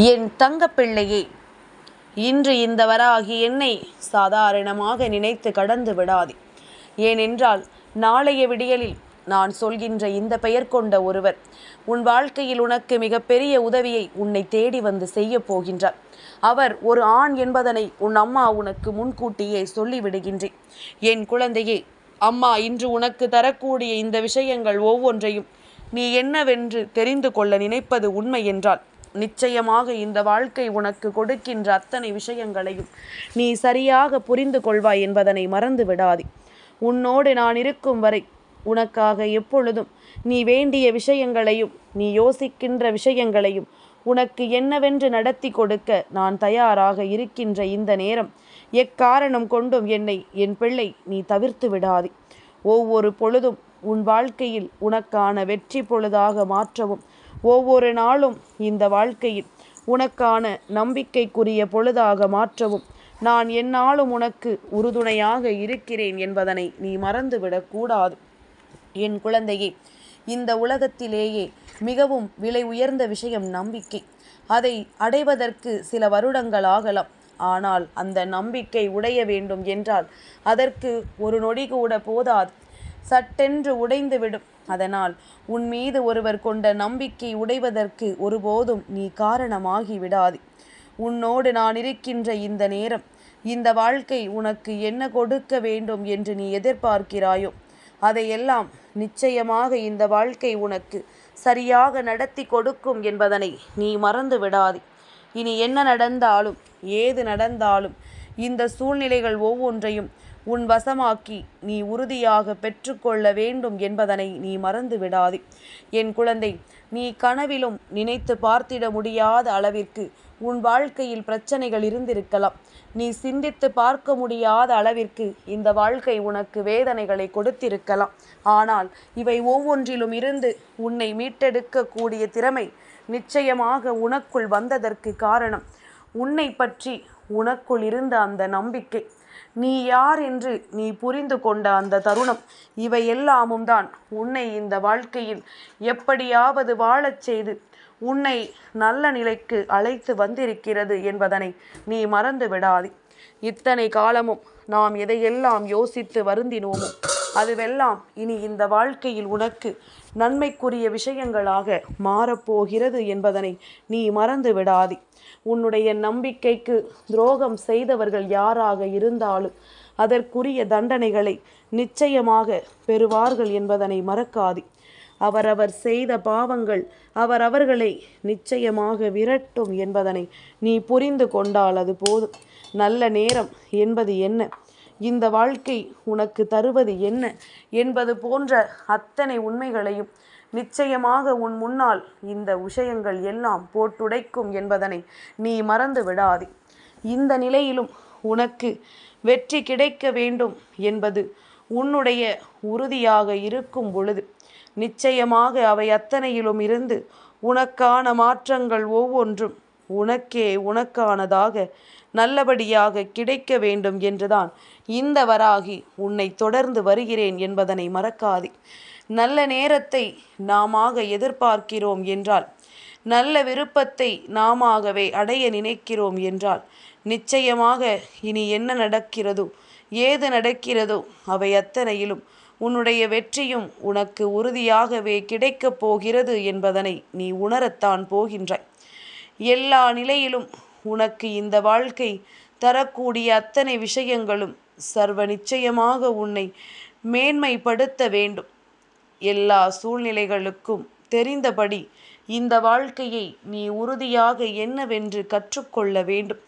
என் தங்கப்பிள்ளையே, இன்று இந்த வராகி என்னை சாதாரணமாக நினைத்து கடந்து விடாதே. ஏனென்றால் நாளைய விடியலில் நான் சொல்கின்ற இந்த பெயர் கொண்ட ஒருவர் உன் வாழ்க்கையில் உனக்கு மிகப்பெரிய உதவியை உன்னை தேடி வந்து செய்ய போகின்றார். அவர் ஒரு ஆண் என்பதனை உன் அம்மா உனக்கு முன்கூட்டியே சொல்லிவிடுகின்றேன். என் குழந்தையே, அம்மா இன்று உனக்கு தரக்கூடிய இந்த விஷயங்கள் ஒவ்வொன்றையும் நீ என்னவென்று தெரிந்து கொள்ள நினைப்பது உண்மை என்றால் நிச்சயமாக இந்த வாழ்க்கை உனக்கு கொடுக்கின்ற அத்தனை விஷயங்களையும் நீ சரியாக புரிந்து கொள்வாய் என்பதனை மறந்து விடாதே. உன்னோடு நான் இருக்கும் வரை உனக்காக எப்பொழுதும் நீ வேண்டிய விஷயங்களையும் நீ யோசிக்கின்ற விஷயங்களையும் உனக்கு என்னவென்று நடத்தி கொடுக்க நான் தயாராக இருக்கின்ற இந்த நேரம் எக்காரணம் கொண்டும் என்னை என் பிள்ளை நீ தவிர்த்து விடாதே. ஒவ்வொரு பொழுதும் உன் வாழ்க்கையில் உனக்கான வெற்றி பொழுதாக மாற்றவும் ஒவ்வொரு நாளும் இந்த வாழ்க்கையில் உனக்கான நம்பிக்கைக்குரிய பொழுதாக மாற்றவும் நான் எந்நாளும் உனக்கு உறுதுணையாக இருக்கிறேன் என்பதனை நீ மறந்துவிடக்கூடாது. என் குழந்தையே, இந்த உலகத்திலேயே மிகவும் விலை உயர்ந்த விஷயம் நம்பிக்கை. அதை அடைவதற்கு சில வருடங்கள் ஆகலாம். ஆனால் அந்த நம்பிக்கை உடைய வேண்டும் என்றால் அதற்கு ஒரு நொடி கூட போதாது, சட்டென்று உடைந்துவிடும். அதனால் உன் மீது ஒருவர் கொண்ட நம்பிக்கை உடைவதற்கு ஒருபோதும் நீ காரணமாகி விடாதே. உன்னோடு நான் இருக்கின்ற இந்த நேரம், இந்த வாழ்க்கை உனக்கு என்ன கொடுக்க வேண்டும் என்று நீ எதிர்பார்க்கிறாயோ அதையெல்லாம் நிச்சயமாக இந்த வாழ்க்கை உனக்கு சரியாக நடத்தி கொடுக்கும் என்பதனை நீ மறந்து விடாதே. இனி என்ன நடந்தாலும் ஏது நடந்தாலும் இந்த சூழ்நிலைகள் ஒவ்வொன்றையும் உன் வசமாக்கி நீ உறுதியாக பெற்றுக்கொள்ள வேண்டும் என்பதனை நீ மறந்து விடாதே. என் குழந்தை, நீ கனவிலும் நினைத்து பார்த்திட முடியாத அளவிற்கு உன் வாழ்க்கையில் பிரச்சனைகள் இருந்திருக்கலாம். நீ சிந்தித்து பார்க்க முடியாத அளவிற்கு இந்த வாழ்க்கை உனக்கு வேதனைகளை கொடுத்திருக்கலாம். ஆனால் இவை ஒவ்வொன்றிலும் இருந்து உன்னை மீட்டெடுக்கக்கூடிய திறமை நிச்சயமாக உனக்குள் வந்ததற்கு காரணம் உன்னை பற்றி உனக்குள் இருந்த அந்த நம்பிக்கை, நீ யார் என்று நீ புரிந்து கொண்ட அந்த தருணம், இவையெல்லாமும் தான் உன்னை இந்த வாழ்க்கையில் எப்படியாவது வாழச் செய்து உன்னை நல்ல நிலைக்கு அழைத்து வந்திருக்கிறது என்பதனை நீ மறந்து விடாதே. இத்தனை காலமும் நாம் எதையெல்லாம் யோசித்து வருந்தினோமோ அதுவெல்லாம் இனி இந்த வாழ்க்கையில் உனக்கு நன்மைக்குரிய விஷயங்களாக மாறப்போகிறது என்பதனை நீ மறந்து விடாதே. உன்னுடைய நம்பிக்கைக்கு துரோகம் செய்தவர்கள் யாராக இருந்தாலும் அதற்குரிய தண்டனைகளை நிச்சயமாக பெறுவார்கள் என்பதனை மறக்காதே. அவரவர் செய்த பாவங்கள் அவரவர்களை நிச்சயமாக விரட்டும் என்பதனை நீ புரிந்து கொண்டால் அது போதும். நல்ல நேரம் என்பது என்ன, இந்த வாழ்க்கை உனக்கு தருவது என்ன என்பது போன்ற அத்தனை உண்மைகளையும் நிச்சயமாக உன் முன்னால் இந்த விஷயங்கள் எல்லாம் போட்டுடைக்கும் என்பதனை நீ மறந்து விடாதே. இந்த நிலையிலும் உனக்கு வெற்றி கிடைக்க வேண்டும் என்பது உன்னுடைய உறுதியாக இருக்கும் பொழுது நிச்சயமாக அவை அத்தனையிலும் இருந்து உனக்கான மாற்றங்கள் ஒவ்வொன்றும் உனக்கானதாக நல்லபடியாக கிடைக்க வேண்டும் என்றுதான் இந்த வராகி உன்னை தொடர்ந்து வருகிறேன் என்பதனை மறக்காதே. நல்ல நேரத்தை நாமாக எதிர்பார்க்கிறோம் என்றால், நல்ல விருப்பத்தை நாமாகவே அடைய நினைக்கிறோம் என்றால் நிச்சயமாக இனி என்ன நடக்கிறதோ ஏது நடக்கிறதோ அவை அத்தனையிலும் உன்னுடைய வெற்றியும் உனக்கு உறுதியாகவே கிடைக்கப் போகிறது என்பதனை நீ உணரத்தான் போகின்றாய். எல்லா நிலையிலும் உனக்கு இந்த வாழ்க்கை தரக்கூடிய அத்தனை விஷயங்களும் சர்வ நிச்சயமாக உன்னை மேன்மைப்படுத்த வேண்டும். எல்லா சூழ்நிலைகளுக்கும் தெரிந்தபடி இந்த வாழ்க்கையை நீ உறுதியாக என்னவென்று கற்றுக்கொள்ள வேண்டும்.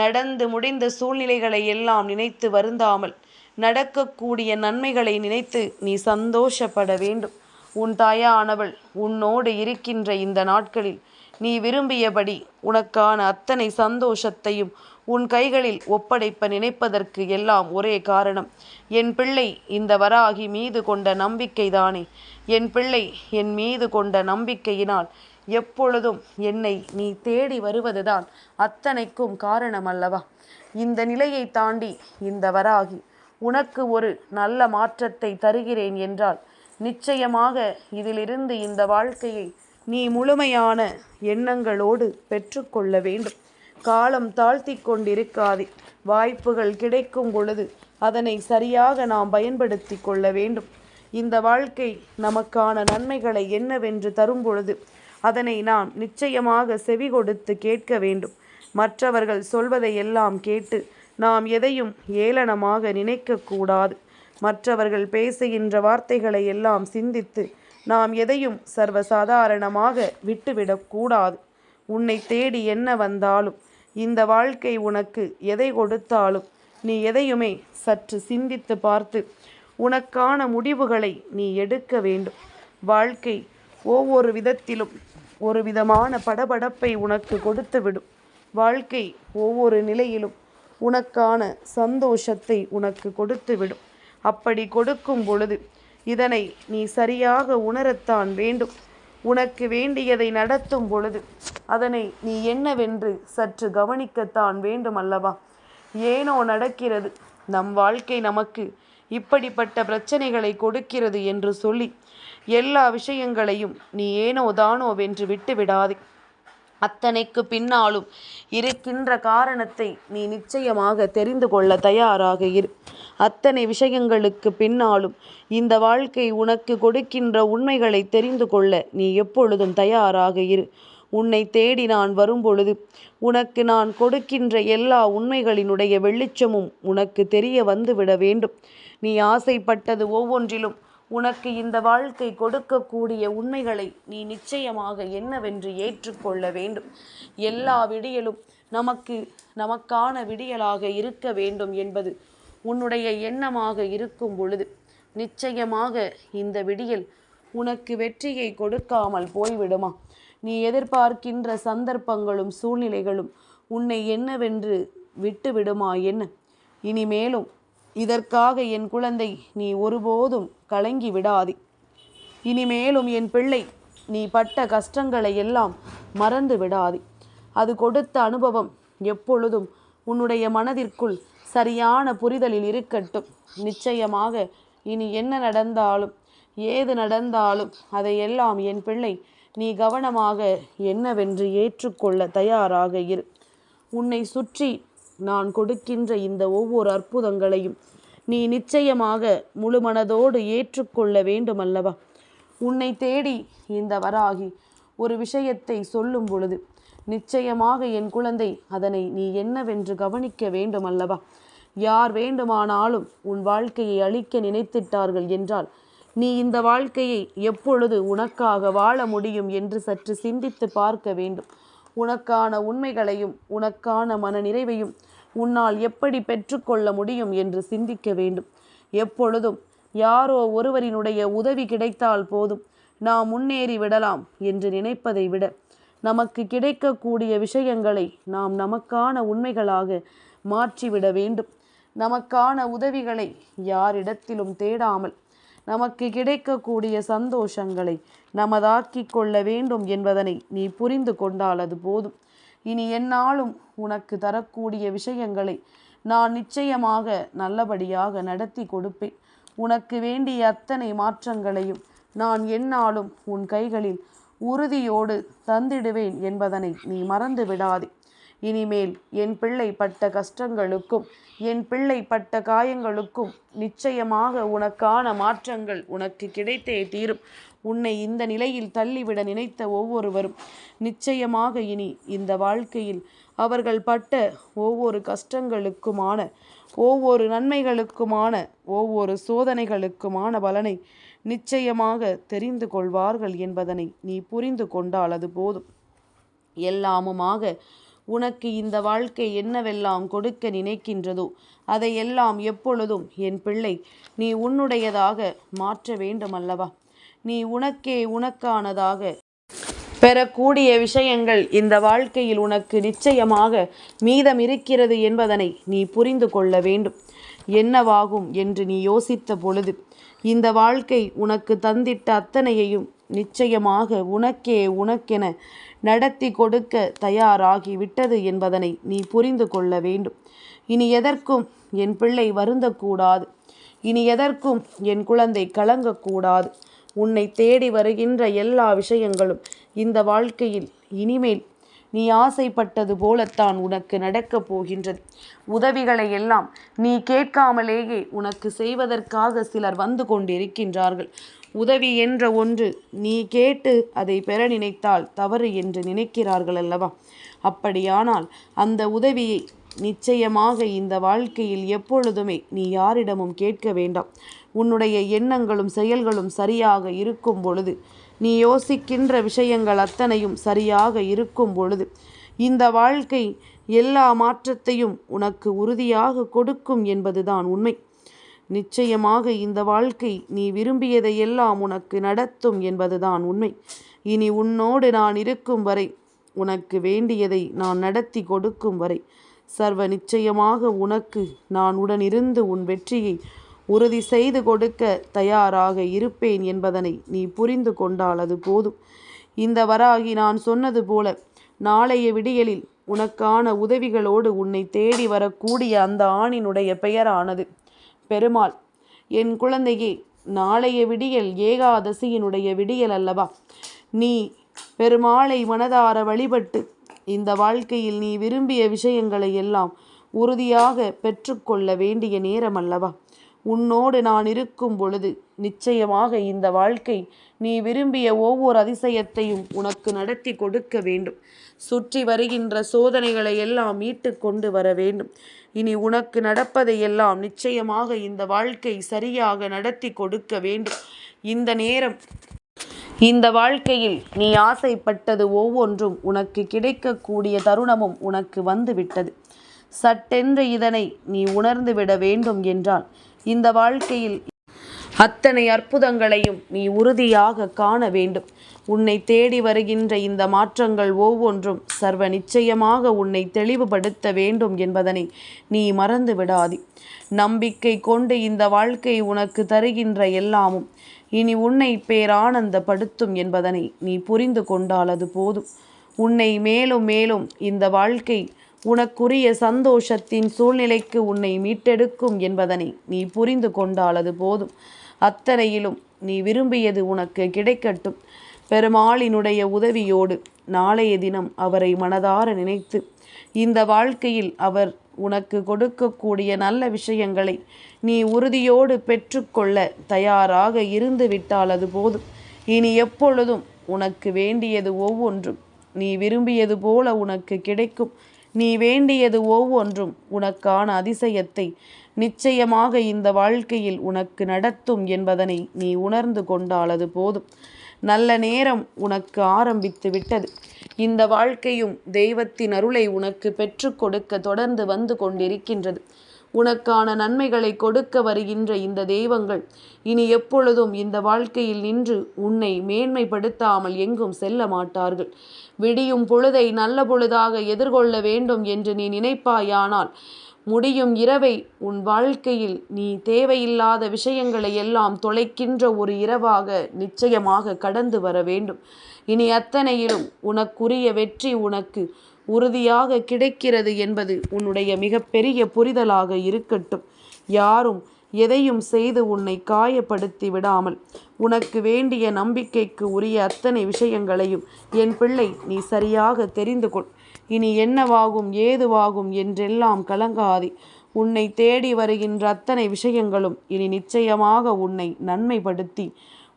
நடந்து முடிந்த சூழ்நிலைகளை எல்லாம் நினைத்து வருந்தாமல் நடக்கக்கூடிய நன்மைகளை நினைத்து நீ சந்தோஷப்பட வேண்டும். உன் தாயானவள் உன்னோடு இருக்கின்ற இந்த நாட்களில் நீ விரும்பியபடி உனக்கான அத்தனை சந்தோஷத்தையும் உன் கைகளில் ஒப்படைப்ப நினைப்பதற்கு எல்லாம் ஒரே காரணம் என் பிள்ளை இந்த வராகி மீது கொண்ட நம்பிக்கைதானே. என் பிள்ளை என் மீது கொண்ட நம்பிக்கையினால் எப்பொழுதும் என்னை நீ தேடி வருவதுதான் அத்தனைக்கும் காரணம் அல்லவா? இந்த நிலையை தாண்டி இந்த வராகி உனக்கு ஒரு நல்ல மாற்றத்தை தருகிறேன் என்றால் நிச்சயமாக இதிலிருந்து இந்த வாழ்க்கையை நீ முழுமையான எண்ணங்களோடு பெற்றுக்கொள்ள வேண்டும். காலம் தாழ்த்தி கொண்டிருக்காதே. வாய்ப்புகள் கிடைக்கும் பொழுது அதனை சரியாக நாம் பயன்படுத்தி கொள்ள வேண்டும். இந்த வாழ்க்கை நமக்கான நன்மைகளை என்னவென்று தரும் பொழுது அதனை நாம் நிச்சயமாக செவி கொடுத்து கேட்க வேண்டும். மற்றவர்கள் சொல்வதை எல்லாம் கேட்டு நாம் எதையும் ஏளனமாக நினைக்கக்கூடாது. மற்றவர்கள் பேசுகின்ற வார்த்தைகளை எல்லாம் சிந்தித்து நாம் எதையும் சர்வசாதாரணமாக விட்டுவிடக்கூடாது. உன்னை தேடி என்ன வந்தாலும், இந்த வாழ்க்கை உனக்கு எதை கொடுத்தாலும், நீ எதையுமே சற்று சிந்தித்து பார்த்து உனக்கான முடிவுகளை நீ எடுக்க வேண்டும். வாழ்க்கை ஒவ்வொரு விதத்திலும் ஒரு விதமான படபடப்பை உனக்கு கொடுத்துவிடும். வாழ்க்கை ஒவ்வொரு நிலையிலும் உனக்கான சந்தோஷத்தை உனக்கு கொடுத்துவிடும். அப்படி கொடுக்கும் பொழுது இதனை நீ சரியாக உணரத்தான் வேண்டும். உனக்கு வேண்டியதை நடத்தும் பொழுது அதனை நீ என்னவென்று சற்று கவனிக்கத்தான் வேண்டும் அல்லவா? ஏனோ நடக்கிறது, நம் வாழ்க்கை நமக்கு இப்படிப்பட்ட பிரச்சனைகளை கொடுக்கிறது என்று சொல்லி எல்லா விஷயங்களையும் நீ ஏனோ தானோ வென்று விட்டு விடாதே. அத்தனைக்கு பின்னாலும் இருக்கின்ற காரணத்தை நீ நிச்சயமாக தெரிந்து கொள்ள தயாராக இரு. அத்தனை விஷயங்களுக்கு பின்னாலும் இந்த வாழ்க்கை உனக்கு கொடுக்கின்ற உண்மைகளை தெரிந்து கொள்ள நீ எப்பொழுதும் தயாராக இரு. உன்னை தேடி நான் வரும்பொழுது உனக்கு நான் கொடுக்கின்ற எல்லா உண்மைகளினுடைய வெளிச்சமும் உனக்கு தெரிய வந்துவிட வேண்டும். நீ ஆசைப்பட்டது ஒவ்வொன்றிலும் உனக்கு இந்த வாழ்க்கை கொடுக்கக்கூடிய உண்மைகளை நீ நிச்சயமாக என்னவென்று ஏற்றுக்கொள்ள வேண்டும். எல்லா விடியலும் நமக்கான விடியலாக இருக்க வேண்டும் என்பது உன்னுடைய எண்ணமாக இருக்கும் பொழுது நிச்சயமாக இந்த விடியல் உனக்கு வெற்றியை கொடுக்காமல் போய்விடுமா? நீ எதிர்பார்க்கின்ற சந்தர்ப்பங்களும் சூழ்நிலைகளும் உன்னை என்னவென்று விட்டு விடுமா என்ன? இனிமேலும் இதற்காக என் குழந்தை நீ ஒருபோதும் கலங்கி விடாதே. இனிமேலும் என் பிள்ளை நீ பட்ட கஷ்டங்களை எல்லாம் மறந்து விடாதே. அது கொடுத்த அனுபவம் எப்பொழுதும் உன்னுடைய மனதிற்குள் சரியான புரிதலில் இருக்கட்டும். நிச்சயமாக இனி என்ன நடந்தாலும் ஏது நடந்தாலும் அதையெல்லாம் என் பிள்ளை நீ கவனமாக என்னவென்று ஏற்றுக்கொள்ள தயாராக இரு. உன்னை சுற்றி நான் கொடுக்கின்ற இந்த ஒவ்வொரு அற்புதங்களையும் நீ நிச்சயமாக முழு மனதோடு ஏற்றுக்கொள்ள வேண்டும் அல்லவா? உன்னை தேடி இந்த வராகி ஒரு விஷயத்தை சொல்லும் பொழுது நிச்சயமாக என் குழந்தை அதனை நீ என்னவென்று கவனிக்க வேண்டும் அல்லவா? யார் வேண்டுமானாலும் உன் வாழ்க்கையை அழிக்க நினைத்திட்டார்கள் என்றால் நீ இந்த வாழ்க்கையை எப்பொழுது உனக்காக வாழ முடியும் என்று சற்று சிந்தித்து பார்க்க வேண்டும். உனக்கான உண்மைகளையும் உனக்கான மன நிறைவையும் உன்னால் எப்படி பெற்றுக்கொள்ள முடியும் என்று சிந்திக்க வேண்டும். எப்பொழுதும் யாரோ ஒருவரினுடைய உதவி கிடைத்தால் போதும் நாம் முன்னேறி விடலாம் என்று நினைப்பதை விட நமக்கு கிடைக்கக்கூடிய விஷயங்களை நாம் நமக்கான உண்மைகளாக மாற்றிவிட வேண்டும். நமக்கான உதவிகளை யாரிடத்திலும் தேடாமல் நமக்கு கிடைக்கக்கூடிய சந்தோஷங்களை நமதாக்கி கொள்ள வேண்டும் என்பதனை நீ புரிந்து கொண்டால் அது போதும். இனி எந்நாளும் உனக்கு தரக்கூடிய விஷயங்களை நான் நிச்சயமாக நல்லபடியாக நடத்தி கொடுப்பேன். உனக்கு வேண்டிய அத்தனை மாற்றங்களையும் நான் எந்நாளும் உன் கைகளில் உறுதியோடு தந்திடுவேன் என்பதனை நீ மறந்து விடாதே. இனிமேல் என் பிள்ளை பட்ட கஷ்டங்களுக்கும் என் பிள்ளை பட்ட காயங்களுக்கும் நிச்சயமாக உனக்கான மாற்றங்கள் உனக்கு கிடைத்தே தீரும். உன்னை இந்த நிலையில் தள்ளிவிட நினைத்த ஒவ்வொருவரும் நிச்சயமாக இனி இந்த வாழ்க்கையில் அவர்கள் பட்ட ஒவ்வொரு கஷ்டங்களுக்குமான ஒவ்வொரு நன்மைகளுக்குமான ஒவ்வொரு சோதனைகளுக்குமான பலனை நிச்சயமாக தெரிந்து கொள்வார்கள் என்பதனை நீ புரிந்து கொண்டால் அது போதும். எல்லாமுமாக உனக்கு இந்த வாழ்க்கை என்னவெல்லாம் கொடுக்க நினைக்கின்றதோ அதையெல்லாம் எப்பொழுதும் என் பிள்ளை நீ உன்னுடையதாக மாற்ற வேண்டும் அல்லவா? நீ உனக்கே உனக்கானதாக பெறக்கூடிய விஷயங்கள் இந்த வாழ்க்கையில் உனக்கு நிச்சயமாக மீதம் இருக்கிறது என்பதனை நீ புரிந்து கொள்ள வேண்டும். என்னவாகும் என்று நீ யோசித்த பொழுது இந்த வாழ்க்கை உனக்கு தந்திட்ட அத்தனையையும் நிச்சயமாக உனக்கென நடத்தி கொடுக்க தயாராகி விட்டது என்பதனை நீ புரிந்து கொள்ள வேண்டும். இனி எதற்கும் என் பிள்ளை வருந்தக்கூடாது. இனி எதற்கும் என் குழந்தை கலங்கக்கூடாது. உன்னை தேடி வருகின்ற எல்லா விஷயங்களும் இந்த வாழ்க்கையில் இனிமேல் நீ ஆசைப்பட்டது போலத்தான் உனக்கு நடக்கப் போகின்றது. உதவிகளை எல்லாம் நீ கேட்காமலேயே உனக்கு செய்வதற்காக சிலர் வந்து கொண்டிருக்கின்றார்கள். உதவி என்ற ஒன்று நீ கேட்டு அதை பெற நினைத்தால் தவறு என்று நினைக்கிறார்கள் அல்லவா? அப்படியானால் அந்த உதவியை நிச்சயமாக இந்த வாழ்க்கையில் எப்பொழுதுமே நீ யாரிடமும் கேட்க வேண்டாம். உன்னுடைய எண்ணங்களும் செயல்களும் சரியாக இருக்கும் பொழுது, நீ யோசிக்கின்ற விஷயங்கள் அத்தனையும் சரியாக இருக்கும் பொழுது, இந்த வாழ்க்கை எல்லா மாற்றத்தையும் உனக்கு உறுதியாக கொடுக்கும் என்பதுதான் உண்மை. நிச்சயமாக இந்த வாழ்க்கை நீ விரும்பியதையெல்லாம் உனக்கு நடத்தும் என்பதுதான் உண்மை. இனி உன்னோடு நான் இருக்கும் வரை, உனக்கு வேண்டியதை நான் நடத்தி கொடுக்கும் வரை, சர்வ நிச்சயமாக உனக்கு நான் உடனிருந்து உன் வெற்றியை உறுதி செய்து கொடுக்க தயாராக இருப்பேன் என்பதனை நீ புரிந்து கொண்டால் அது போதும். இந்த வராகி நான் சொன்னது போல நாளைய விடியலில் உனக்கான உதவிகளோடு உன்னை தேடி வரக்கூடிய அந்த ஆணினுடைய பெயரானது பெருமாள். என் குழந்தையே, நாளைய விடியல் ஏகாதசியினுடைய விடியல் அல்லவா? நீ பெருமாளை மனதார வழிபட்டு இந்த வாழ்க்கையில் நீ விரும்பிய விஷயங்களை எல்லாம் உறுதியாக பெற்றுக்கொள்ள வேண்டிய நேரம் அல்லவா? உன்னோடு நான் இருக்கும் பொழுது நிச்சயமாக இந்த வாழ்க்கை நீ விரும்பிய ஒவ்வொரு அதிசயத்தையும் உனக்கு நடத்தி கொடுக்க வேண்டும். சுற்றி வருகின்ற சோதனைகளை எல்லாம் மீட்டு கொண்டு வர வேண்டும். இனி உனக்கு நடப்பதையெல்லாம் நிச்சயமாக இந்த வாழ்க்கை சரியாக நடத்தி கொடுக்க வேண்டும். இந்த நேரம், இந்த வாழ்க்கையில் நீ ஆசைப்பட்டது ஒவ்வொன்றும் உனக்கு கிடைக்கக்கூடிய தருணமும் உனக்கு வந்துவிட்டது. சட்டென்று இதனை நீ உணர்ந்து விட வேண்டும் என்றால், இந்த வாழ்க்கையில் அத்தனை அற்புதங்களையும் நீ உறுதியாக காண வேண்டும். உன்னை தேடி வருகின்ற இந்த மாற்றங்கள் ஒவ்வொன்றும் சர்வ நிச்சயமாக உன்னை தெளிவுபடுத்த வேண்டும் என்பதனை நீ மறந்து விடாதே. நம்பிக்கை கொண்டு இந்த வாழ்க்கை உனக்கு தருகின்ற எல்லாமும் இனி உன்னை பேரானந்தப்படுத்தும் என்பதனை நீ புரிந்து கொண்டால் அது போதும். உன்னை மேலும் மேலும் இந்த வாழ்க்கை உனக்குரிய சந்தோஷத்தின் சூழ்நிலைக்கு உன்னை மீட்டெடுக்கும் என்பதனை நீ புரிந்து கொண்டால் அது போதும். அத்தனையிலும் நீ விரும்பியது உனக்கு கிடைக்கட்டும். பெருமாளினுடைய உதவியோடு நாளைய தினம் அவரை மனதார நினைத்து இந்த வாழ்க்கையில் அவர் உனக்கு கொடுக்கக்கூடிய நல்ல விஷயங்களை நீ உறுதியோடு பெற்றுக்கொள்ள தயாராக இருந்து விட்டால் அது போதும். இனி எப்பொழுதும் உனக்கு வேண்டியது ஒவ்வொன்றும் நீ விரும்பியது போல உனக்கு கிடைக்கும். நீ வேண்டியது ஒவ்வொன்றும் உனக்கான அதிசயத்தை நிச்சயமாக இந்த வாழ்க்கையில் உனக்கு நடத்தும் என்பதனை நீ உணர்ந்து கொண்டால் அது போதும். நல்ல நேரம் உனக்கு ஆரம்பித்து விட்டது. இந்த வாழ்க்கையும் தெய்வத்தின் அருளை உனக்கு பெற்று கொடுக்க தொடர்ந்து வந்து கொண்டிருக்கின்றது. உனக்கான நன்மைகளை கொடுக்க வருகின்ற இந்த தெய்வங்கள் இனி எப்பொழுதும் இந்த வாழ்க்கையில் நின்று உன்னை மேன்மைப்படுத்தாமல் எங்கும் செல்ல மாட்டார்கள். விடியும் பொழுதை நல்ல பொழுதாக எதிர்கொள்ள வேண்டும் என்று நீ நினைப்பாயானால், முடியும் இரவை உன் வாழ்க்கையில் நீ தேவையில்லாத விஷயங்களை எல்லாம் தொலைக்கின்ற ஒரு இரவாக நிச்சயமாக கடந்து வர வேண்டும். இனி அத்தனையிலும் உனக்குரிய வெற்றி உனக்கு உறுதியாக கிடைக்கிறது என்பது உன்னுடைய மிகப்பெரிய புரிதலாக இருக்கட்டும். யாரும் எதையும் செய்து உன்னை காயப்படுத்தி விடாமல் உனக்கு வேண்டிய நம்பிக்கைக்கு உரிய அத்தனை விஷயங்களையும் என் பிள்ளை நீ சரியாக தெரிந்து கொள். இனி என்னவாகும் ஏதுவாகும் என்றெல்லாம் கலங்காதே. உன்னை தேடி வருகின்ற அத்தனை விஷயங்களும் இனி நிச்சயமாக உன்னை நன்மைப்படுத்தி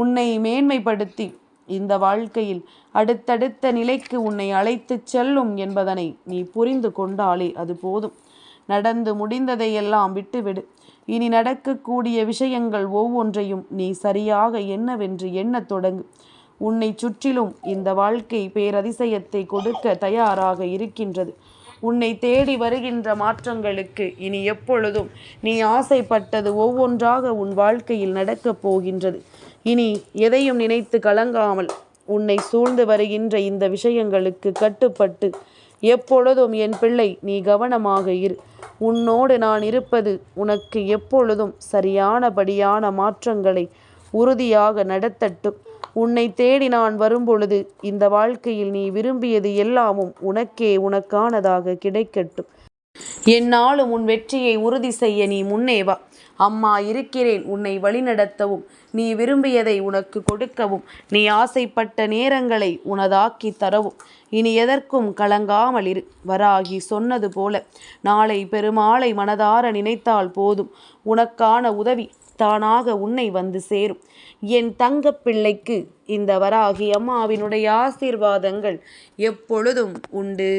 உன்னை மேன்மைப்படுத்தி இந்த வாழ்க்கையில் அடுத்தடுத்த நிலைக்கு உன்னை அழைத்து செல்லும் என்பதனை நீ புரிந்து கொண்டாலே அது போதும். நடந்து முடிந்ததையெல்லாம் விட்டுவிடு. இனி நடக்கக்கூடிய விஷயங்கள் ஒவ்வொன்றையும் நீ சரியாக என்னவென்று எண்ணத் தொடங்கு. உன்னை சுற்றிலும் இந்த வாழ்க்கை பேரதிசயத்தை கொடுக்க தயாராக இருக்கின்றது. உன்னை தேடி வருகின்ற மாற்றங்களுக்கு இனி எப்பொழுதும் நீ ஆசைப்பட்டது ஒவ்வொன்றாக உன் வாழ்க்கையில் நடக்கப் போகின்றது. இனி எதையும் நினைத்து கலங்காமல் உன்னை சூழ்ந்து வருகின்ற இந்த விஷயங்களுக்கு கட்டுப்பட்டு எப்பொழுதும் என் பிள்ளை நீ கவனமாக இரு. உன்னோடு நான் இருப்பது உனக்கு எப்பொழுதும் சரியானபடியான மாற்றங்களை உறுதியாக நடத்தட்டும். உன்னை தேடி நான் வரும்பொழுது இந்த வாழ்க்கையில் நீ விரும்பியது எல்லாமும் உனக்கே உனக்கானதாக கிடைக்கட்டும். எந்நாளும் உன் வெற்றியை உறுதி செய்ய நீ முன்னே வா. அம்மா இருக்கிறேன் உன்னை வழிநடத்தவும், நீ விரும்பியதை உனக்கு கொடுக்கவும், நீ ஆசைப்பட்ட நேரங்களை உனதாக்கி தரவும். இனி எதற்கும் கலங்காமல் இரு. வராகி சொன்னது போல நாளை பெருமாளை மனதார நினைத்தால் போதும், உனக்கான உதவி தானாக உன்னை வந்து சேரும். என் தங்கப் பிள்ளைக்கு இந்த வராகி அம்மாவினுடைய ஆசீர்வாதங்கள் எப்பொழுதும் உண்டு.